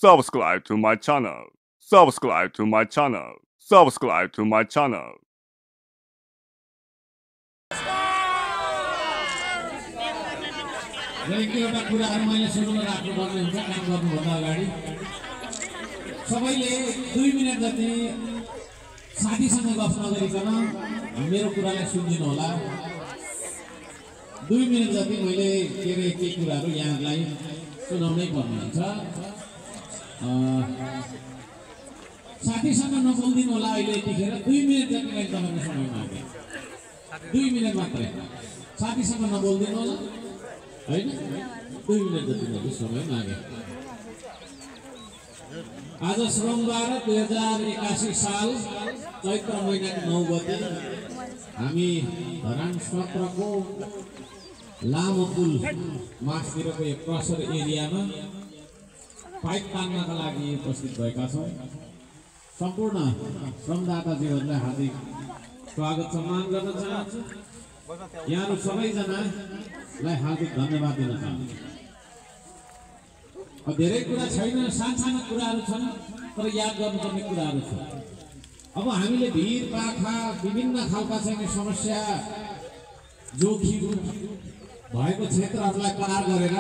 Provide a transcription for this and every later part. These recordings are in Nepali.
Subscribe to my channel. Subscribe to my channel. Subscribe to my channel. एउटा कुराहरु मैले सुन्न राख्नुपर्ने हुन्छ काम गर्नुभन्दा अगाडि सबैले 2 मिनेट जति साथीसँग गफ नगरिकन मेरो कुरालाई सुनिदिनु होला 2 मिनेट जति मैले के कुराहरु यहाँलाई सुनाउनै पर्ने हुन्छ साथीसँग नबोल्दिनु होला अहिले यतिखेर 2 मिनेट जति मैले तपाईको समय मागे 2 मिनेट मात्रै साथीसँग नबोल्दिनु होला हैन 2 मिनेट जति मैले समय मागे आज सोमबार 2081 साल चैत्र महिनाको 9 गते हामी धरान सत्रको लामो पुल मास्तिरको एक क्रसर एरियामा पाइप तान्नका लागि उपस्थित भएका छौं सम्पूर्ण श्रमदाताजीहरुलाई हार्दिक स्वागत सम्मान गर्न चाहन्छु यहाँहरु सबैजनालाई हार्दिक धन्यवाद दिन चाहन्छु धेरै कुरा छैन सानसानो कुराहरु छन् तर याद गर्नुपर्ने कुराहरु छन् अब हामीले भिर पाखा विभिन्न खालका चाहिँ समस्या जोखिम भएको क्षेत्रहरुलाई पार गरेर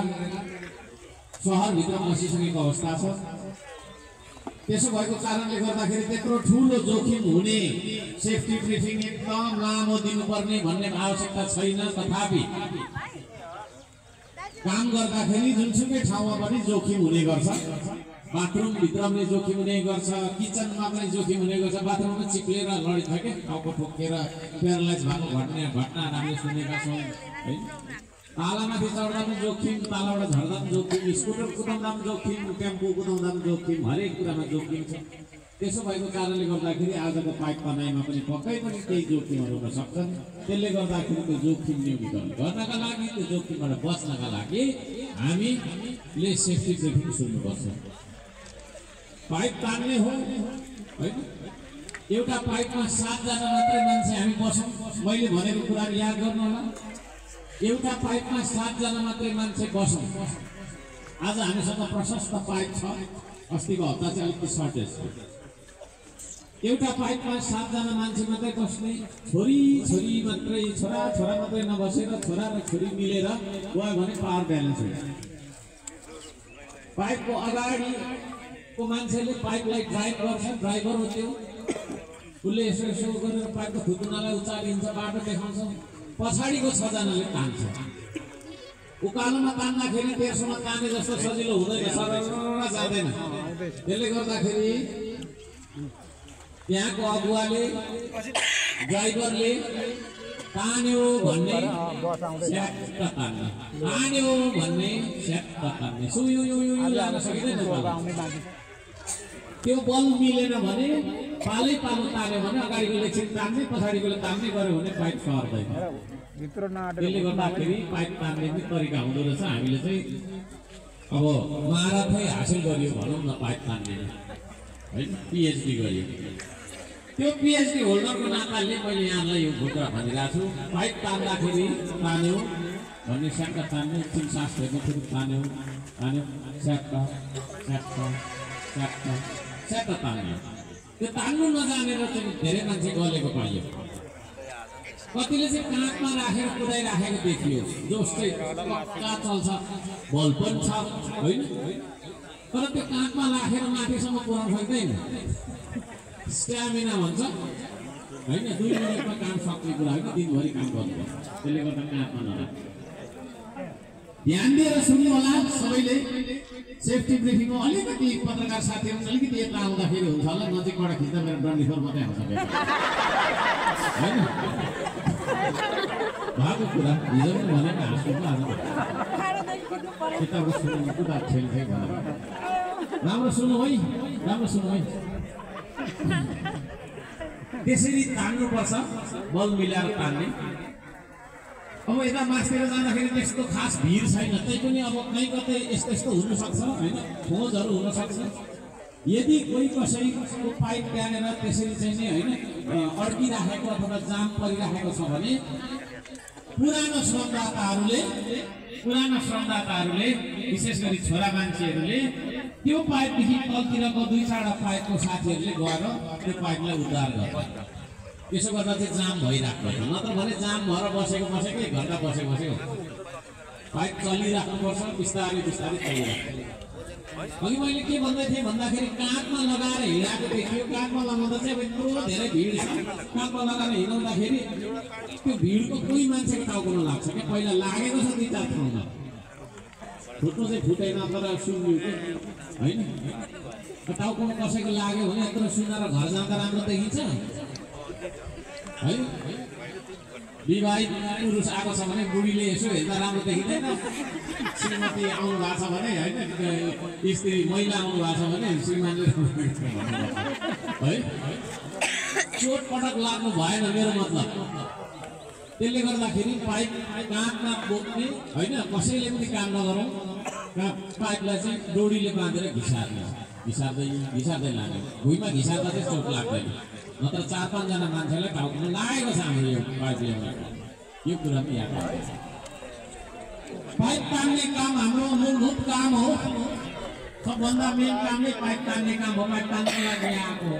शहर भित्र बसिसकेको अवस्था छ त्यसो भएको कारणले गर्दाखेरि त्यत्रो ठूलो जोखिम हुने सेफ्टी ब्रिफिङ एकदम लामो दिनुपर्ने भन्ने आवश्यकता छैन तथापि काम गर्दाखेरि जुनसुकै ठाउँमा पनि जोखिम हुने गर्छ बाथरुम भित्र पनि जोखिम हुने गर्छ किचनमा पनि जोखिम हुने गर्छ बाथरुममा चिप्लेर लडिन्छ के टाउको ठोकेर प्यारालाइज भएको घटना हामीले सुनेका छौं है तालामाथि चढ्दा पनि जोखिम तालाबाट झर्दा पनि जोखिम स्कुटर कुदाउँदा पनि जोखिम टेम्पो कुदाउँदा पनि जोखिम हरेक कुरामा जोखिम छ त्यसो भएको कारणले गर्दाखेरि आजको पाइप बनाइमा पनि पक्कै पनि केही जोखिमहरु हुन सक्छन् त्यसले गर्दाखेरि त्यो जोखिम न्यूनीकरण गर्नका लागि त्यो जोखिमबाट बच्नका लागि हामीले सेफ्टी ब्रिफिङ सुन्नुपर्छ पाइप तान्ने हो हैन एउटा पाइपमा 7 जना मात्रै मान्छे हामी बसौं मैले भनेको कुरा याद गर्नु होला एउटा पाइपमा 7 जना मात्रै मान्छे बसौं आज हामीसँग प्रशस्त पाइप छ अस्तिको हप्ता चाहिँ अलिकति सर्टेज छ एउटा पाइपमा 7 जना मान्छे मात्रै बस्ने छोरी मात्रै छोरा मात्रै नबसेर छोरा र छोरी मिलेर गयो भने पावर ब्यालेन्स हुन्छ पाइपको अगाडिको मान्छेले पाइपलाई ड्राइभ गर्छ ड्राइभर हो त्यो उसले यसो गरेर पाइपको थुतुनालाई उचालिन्छ बाटो देखाउँछ पछाडीको 6 जनाले तान्छ उकालोमा तान्दाखेरि तेर्सोमा ताने जस्तो सजिलो हुँदैन सरर जाँदैन त्यसले गर्दाखेरि त्यहाँको अगुवाले ड्राइभरले तान्यो भन्ने स्याट तान्ने तान्यो भन्ने स्याट तान्ने सुयो यो लान सकिदैन त्यो बल मिलेन भने पालै पालो तान्यो भने अगाडिकोले छिन तान्ने पछाडीकोले तान्ने गर्यो भने पाइप सर्दैन भित्र नाटक त्यसले गर्दाखेरि पाइप तान्ने पनि तरिका हुँदो रहेछ हामीले चाहिँ अब महारथै हासिल गरियो भनौं न पाइप तान्ने हैन पीएचडी गरियो त्यो पीएचडी होल्डरको नाताले मैले यहाँलाई यो कुरा भनिरहेको छु पाइप तान्दाखेरि तान्यो भन्ने स्याक्क तान्ने तीन सास फेर्ने फेरि तान्यो स्याक्क तान्यो त्यो तान्नु नजानेर चाहिँ धेरै मान्छे गलेको पाइयो कतिले चाहिँ काँधमा राखेर कुदाइराखेको देखियो जस्तै पक्का चल्छ बल पनि छ हैन तर त्यो काँधमा राखेर माथिसम्म पुर्याउन सक्दैन स्ट्यामिना भन्छ हैन 2 मिनेटमा काम सक्ने कुरा हैन दिनभरि काम गर्नुपर्छ त्यसले गर्दा काँधमा नराख ध्यान दिएर सुन्नु होला सबैले सेफ्टी ब्रिफिङको अलिकति पत्रकार साथीहरु अलिकति यता आउँदाखेरि हुन्छ होला नजिकबाट खिच्दा मेरो डन्डीफोर मात्रै आउँछ हैन भएको कुरा हिजो पनि भनेको हाँस्नुको आज किताबको सुन्नु कुरा खेल थियो भनेर राम्रो सुन्नु है त्यसरी तान्नुपर्छ बल मिलाएर तान्ने अब यता मास्तिर जाँदाखेरि त्यस्तो खास भिड छैन तै पनि अब कहीँ कतै यस्तो हुन सक्छ हैन खोजहरु हुन सक्छ यदि कोही कसैको पाइप तानेर त्यसरी चाहिँ नि हैन अड्किराखेको अथवा जाम परिराखेको छ भने पुरानो श्रमदाताहरूले विशेष गरी छोरा मान्छेहरूले त्यो पाइपदेखि तलतिरको 2-4 पाइपको साथीहरूले गएर त्यो पाइपलाई उद्धार गर्छ। त्यसो गर्दा चाहिँ जाम भइराख्छ, नत्र भने जाम भएर बसेको 1 घन्टा बसेको पाइप चलिराख्नुपर्छ, बिस्तारै बिस्तारै चलिराख्छ। अघि मैले के भन्दै थिएँ भन्दाखेरि काँधमा लगाएर हिँडाएको देखियो। काँधमा लगाउँदा चाहिँ अब यत्रो धेरै भिड छ। काँधमा लगाएर हिँडाउँदाखेरि त्यो भिडको कोही मान्छेको टाउकोमा लाग्छ क्या। पहिला लागेको छ 2-4 ठाउँमा, फुट्नु चाहिँ फुटेन तर सुन्यो कि होइन। टाउकोमा कसैको लाग्यो भने यत्रो सुनेर घर जाँदा राम्रो देखिन्छ है। विवाहित पुरुष आएको छ भने बुढीले यसो हेर्दा राम्रो देखिँदैन। श्रीमती आउनु भएको छ भने होइन, स्त्री महिला आउनु भएको छ भने श्रीमानले है चोटपटक लाग्नु भएन मेरो मतलब। त्यसले गर्दाखेरि पाइप काँधमा बोक्ने होइन, कसैले पनि काम नगरौँ। पाइपलाई चाहिँ डोरीले बाँधेर घिसार्दै लाने। भुइँमा घिसार्दा चाहिँ चोट लाग्दैन, नत्र 4-5 जना मान्छेलाई टाउकोमा लागेको छ हाम्रो यो पाइपले। यो कुरा पनि याद राख्नुपर्छ। पाइप तान्ने काम हाम्रो मूलभूत काम हो। सबभन्दा मेन काम नै पाइप तान्ने काम हो। पाइप तान्नको लागि आएको हो।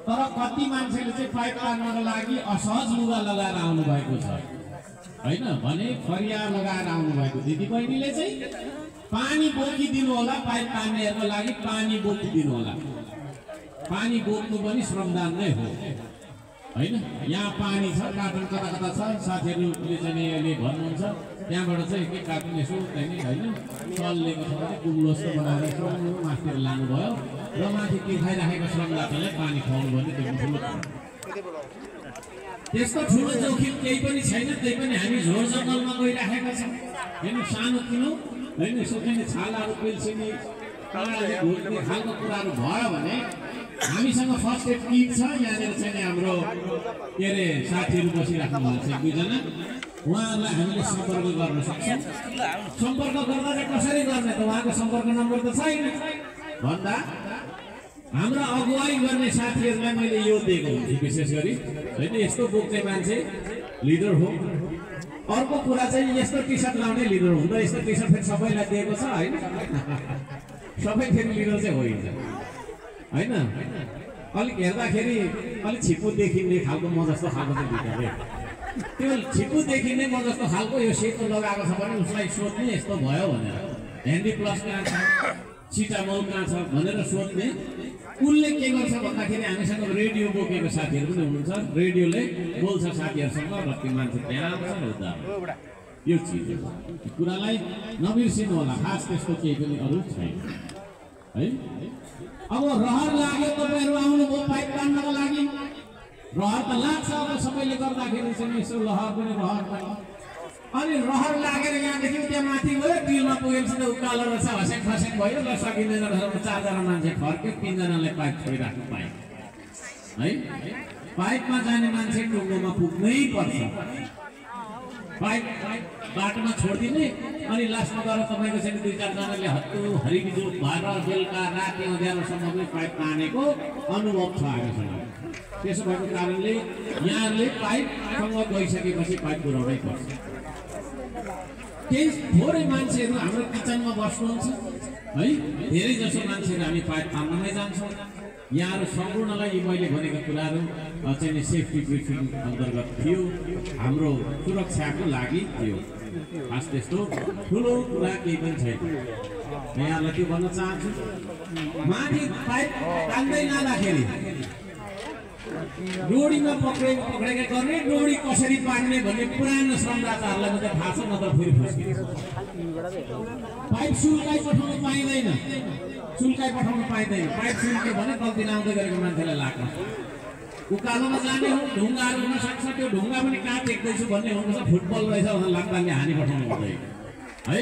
तर कति मान्छेले चाहिँ पाइप तान्नको लागि असहज लुगा लगाएर आउनु भएको छ होइन भने फरिया लगाएर आउनु भएको। दिदी बहिनीले चाहिँ पानी बोकिदिनु होला, पाइप तान्नेहरूको लागि पानी बोकिदिनु होला। पानी बोक्नु पनि श्रमदान नै हो होइन। यहाँ पानी छ, कार्टुन कता कता छ, साथीहरूले चाहिँ अहिले भन्नुहुन्छ त्यहाँबाट चाहिँ के कार्टुन यसो चाहिँ होइन चल्लेको छ भने कुम्लो जस्तो बनाएर यसो माथितिर लानुभयो र माथि तिर्खाइराखेको श्रमदातालाई पानी खुवाउनु भने त्यो ठुलो त्यस्तो ठुलो जोखिम केही पनि छैन। त्यही पनि हामी झोर जङ्गलमा गइराखेका छौँ होइन। सानो किनो होइन, सुकिने छालाहरू पेल्सिने खालको कुराहरू भयो भने हामीसँग फर्स्ट एड किट छ। यहाँनिर चाहिँ हाम्रो के अरे साथीहरू बसिराख्नु भएको छ 2 जना, उहाँहरूलाई हामीले सम्पर्क गर्न सक्छौँ। सम्पर्क गर्दा चाहिँ कसरी गर्ने त, उहाँको सम्पर्क नम्बर त छैन भन्दा हाम्रो अगुवाई गर्ने साथीहरूलाई मैले यो दिएको हुन्छु विशेष गरी होइन। यस्तो बोक्ने मान्छे लिडर हो। अर्को कुरा चाहिँ यस्तो टी सर्ट लाउने लिडर हुन्छ। यस्तो टी सर्ट फेरि सबैलाई दिएको छ होइन, सबै फेरि लिडर चाहिँ होइन होइन। अलिक हेर्दाखेरि अलिक छिप्पो देखिने खालको म जस्तो खालको चाहिँ भित्र त्यो छिप्पो देखिने म जस्तो खालको यो सेतो लगाएको छ भने उसलाई सोध्ने यस्तो भयो भनेर, ह्यान्डी प्लस कहाँ छ, सिटामोल कहाँ छ भनेर सोध्ने। उसले के गर्छ भन्दाखेरि हामीसँग रेडियो बोकेको साथीहरू पनि हुनुहुन्छ। रेडियोले बोल्छ साथीहरूसँग र त्यो मान्छे त्यहाँ आउँछ र उता। यो चिज हो, कुरालाई नबिर्सिनु होला। खास त्यस्तो केही पनि अरू छैन है। अब रहर लाग्यो, तपाईँहरू आउनुभयो पाइप तान्नको लागि। रहर त लाग्छ अब सबैले गर्दाखेरि चाहिँ यसो लहर पनि रहर पनि। अनि रहर लागेर यहाँदेखि त्यहाँ माथि गयो, टिलमा पुगेपछि त उकालो रहेछ, हसेक खसेक भयो। ल सकिँदैन रहेछ, 4 जना मान्छे फर्क्यो, 3 जनालाई पाइप छोडिराख्नु पाएँ है। पाइपमा जाने मान्छे टुङ्गोमा पुग्नै पर्छ। पाइप बाटोमा छोडिदिने अनि लास्टमा गएर तपाईँको चाहिँ 2-4 जनाले हत्तु हरिबिजु भएर बेलुका राति अँध्यारोसम्म पनि पाइप तानेको अनुभव छ हामीसँग। त्यसो भएको कारणले यहाँहरूले पाइपसँग गइसकेपछि पाइप पुर्याउनै पर्छ। केही थोरै मान्छेहरू हाम्रो किचनमा बस्नुहुन्छ है, धेरै जसो मान्छेहरू हामी पाइप तान्नमै जान्छौँ। यहाँहरू सम्पूर्णलाई मैले भनेको कुराहरू चाहिँ सेफ्टी ब्रिफिङ अन्तर्गत थियो, हाम्रो सुरक्षाको लागि थियो। खास त्यस्तो ठुलो कुरा केही पनि छैन। यहाँलाई त्यो भन्न चाहन्छु। माथि पाइप तान्दै लाँदाखेरि डोरीमा पक्रेकै गर्ने, डोरी कसरी पाड्ने भन्ने पुरानो श्रमदाताहरूलाई मात्रै थाहा छ, नत्र फेरि फुस्किन्छ। पाइप सुल्काइ पठाउनु पाइँदैन, सुल्काइ पठाउनु पाइँदैन। पाइप सुल्क्यो भने गल्ती नआउँदै गरेको मान्छेलाई लाग्छ। उकालोमा जाने हो, ढुङ्गाहरू हुनसक्छ, त्यो ढुङ्गा पनि कहाँ टेक्दैछु भन्ने हुनुपर्छ। फुटबल रहेछ भनेर लाग्दाले हानी पठाउनु हुँदैन है।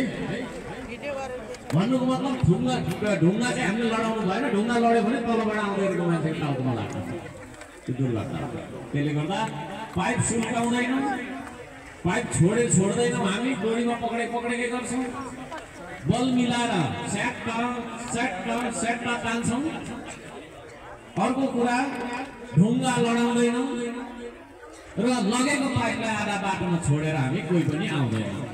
भन्नुको मतलब ढुङ्गा चाहिँ हामीले लडाउनु भएन। ढुङ्गा लड्यो भने तलबाट आउँदै गरेको मान्छेको टाउकोमा लाग्छ, त्यो दुर्लभ। त्यसले गर्दा पाइप सुल्काउँदैनौँ, पाइप छोड्दैनौँ। हामी डोरीमा पक्रेकै गर्छौँ। बल मिलाएर सेट तान्छौँ। अर्को कुरा ढुङ्गा लडाउँदैनौँ र लगेको पाइपलाई आधा बाटोमा छोडेर हामी कोही पनि आउँदैनौँ।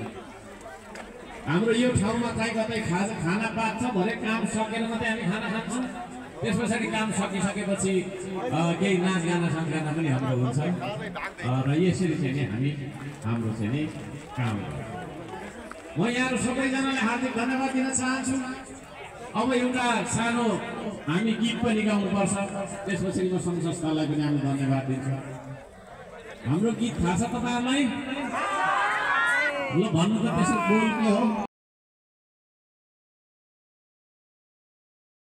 हाम्रो यो ठाउँमा चाहिँ कतै खाना पाक्छ भने काम सकेर मात्रै हामी खाना खान्छौँ। त्यस पछाडि काम सकिसकेपछि केही नाचगाना सानगाना पनि हाम्रो हुन्छ र यसरी चाहिँ नि हामी हाम्रो चाहिँ नि काम गर्छौँ। म यहाँहरू सबैजनालाई हार्दिक धन्यवाद दिन चाहन्छु। अब एउटा सानो हामी गीत पनि गाउनुपर्छ, त्यसपछि म सङ्घ संस्थालाई पनि हामी धन्यवाद दिन्छौँ। हाम्रो गीत थाहा छ तपाईँहरूलाई? ल भन्नु त त्यसको बोल के हो?